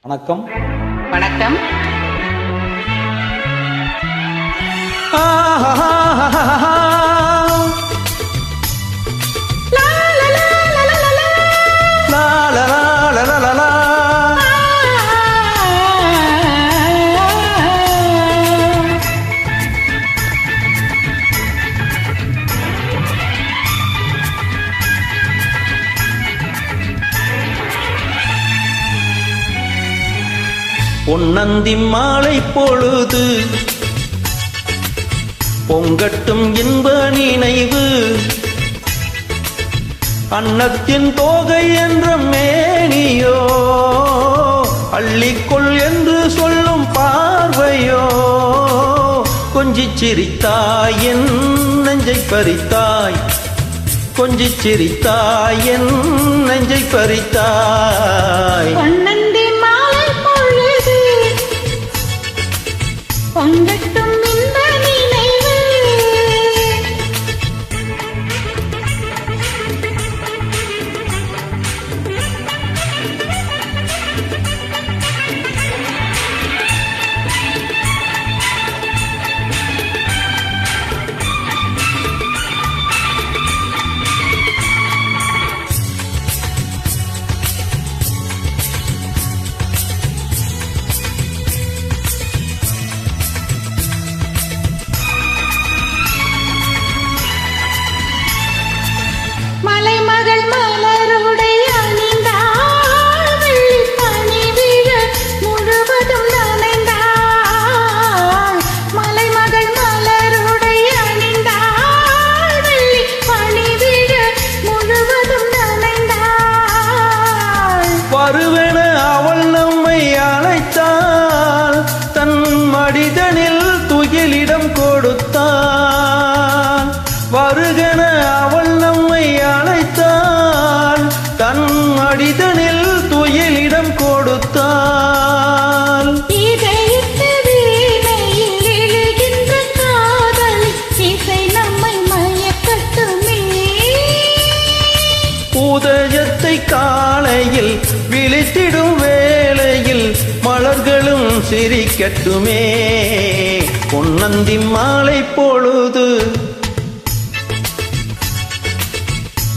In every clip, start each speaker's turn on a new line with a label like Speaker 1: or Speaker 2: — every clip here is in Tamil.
Speaker 1: வணக்கம்.
Speaker 2: வணக்கம்.
Speaker 1: பொன்னந்தி மாலை பொழுது பொங்கட்டும் இன்ப நினைவு, அன்னத்தின் தோகை என்ற மேனியோ அள்ளிக்கொள் என்று சொல்லும் பார்வையோ, கொஞ்சிச் சிரித்தாய் என் நெஞ்சை பறித்தாய், கொஞ்சிச் சிரித்தாய் என் நெஞ்சை பறித்தாய்.
Speaker 2: பொங்கட்டும் இன்ப நினைவு, மலைமகள் மலருடை அணிந்தாள், வெள்ளிப்பனி விழ முழுவதும் நனைந்தாள். மலைமகள் மலருடை அணிந்தாள், வெள்ளிப்பனி விழ முழுவதும் நனைந்தாள்.
Speaker 1: வருவென அவள் நம்மை அழைத்தாள், தன் மடிதனில் துகிலிடம் கொடுத்தாள். வருகென அவள் நம்மை அழைத்தாள், தன் மடிதனில் துயிலிடம் கொடுத்தாள்.
Speaker 2: இதயத்து வீணையில் எழுகின்ற காதல் இசை நம்மை மயக்கட்டுமே.
Speaker 1: உதயத்தை காலையில் விழித்திடும் வேளையில் மலர்களும் சிரிக்கட்டுமே. பொன்னந்தி மாலை பொழுது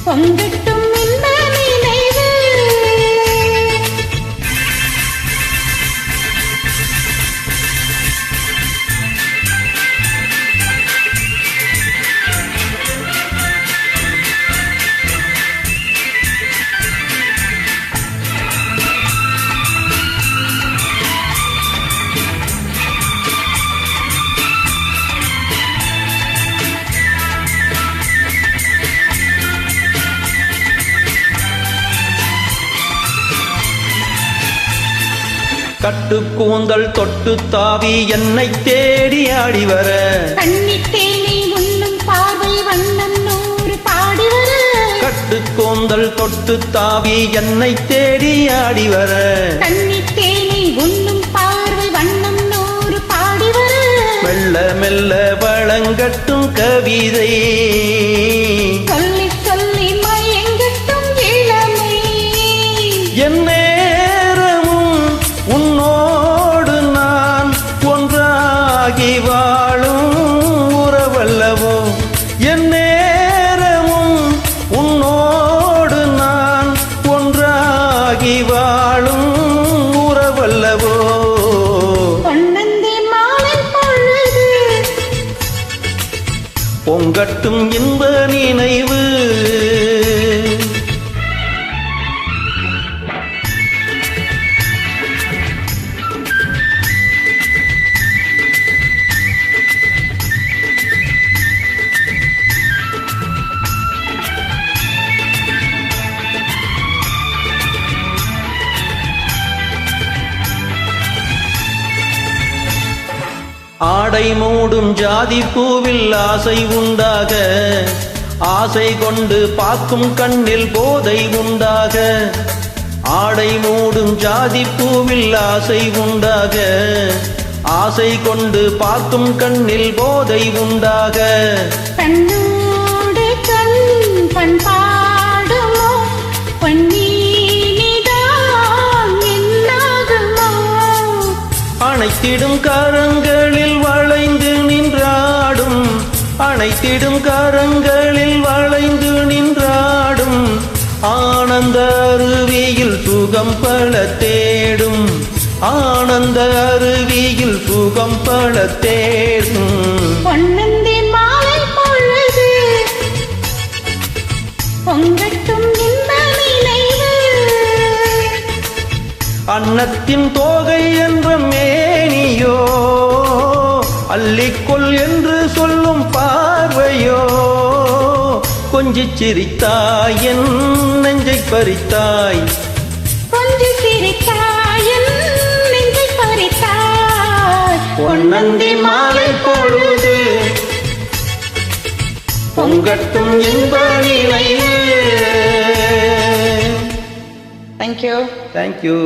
Speaker 2: பொங்கட்டும் இன்ப நினைவு,
Speaker 1: கட்டு கூந்தல் தொட்டு தாவி என்னை தேடி ஆடி வர,
Speaker 2: கண்ணித்தேனி உண்ணும் பார்வை வண்ணம் நூறு பாடி வர.
Speaker 1: கட்டு கூந்தல் தொட்டு தாவி என்னை தேடி ஆடி வர,
Speaker 2: கண்ணித்தேனி உண்ணும் பார்வை வண்ணம் நூறு பாடி வர.
Speaker 1: மெல்ல மெல்ல வழங்கட்டும் கவிதை,
Speaker 2: சொல்லி சொல்லி மயங்கட்டும் இளமை.
Speaker 1: என் நேரமும் உன்னோடு நான் ஒன்றாகி வாழும் உறவல்லவோ. என் நேரமும் உன்னோடு நான் ஒன்றாகி வாழும் உறவல்லவோ.
Speaker 2: பொன்னந்தி மாலை பொழுது
Speaker 1: பொங்கட்டும் இன்ப நினைவு, ஆடை மூடும் ஜாதி பூவில் ஆசை உண்டாக, ஆசை கொண்டு பார்க்கும் கண்ணில் போதை உண்டாக. ஆடை மூடும் ஜாதி பூவில் ஆசை உண்டாக, ஆசை கொண்டு பார்க்கும் கண்ணில் போதை உண்டாக.
Speaker 2: கண்ணோடு கண் பண்பாடுமோ, பொன்னீனிதான் என்னாகுமோ.
Speaker 1: அணைத்திடும் கரங்களில் வளைந்து நின்றாடும், அணைத்திடும் கரங்களில் வளைந்து நின்றாடும், ஆனந்த அருவியில் சுகம் பல தேடும், ஆனந்த அருவியில் சுகம் பல தேடும்.
Speaker 2: பொன்னந்தி மாலை பொழுது பொங்கட்டும் இன்ப நினைவு,
Speaker 1: அன்னத்தின் தோகை என்ற மேனியோ, அள்ளிக்கொள் என்று சொல்லும் பார்வையோ, கொஞ்சிச் சிரித்தாய் என் நெஞ்சை பறித்தாய்,
Speaker 2: கொஞ்சி சிரித்தாய் என் நெஞ்சை பறித்தாய்.
Speaker 1: பொன்னந்தி மாலை பொழுது பொங்கட்டும் இன்ப நினைவு.
Speaker 2: Thank you.
Speaker 1: Thank you.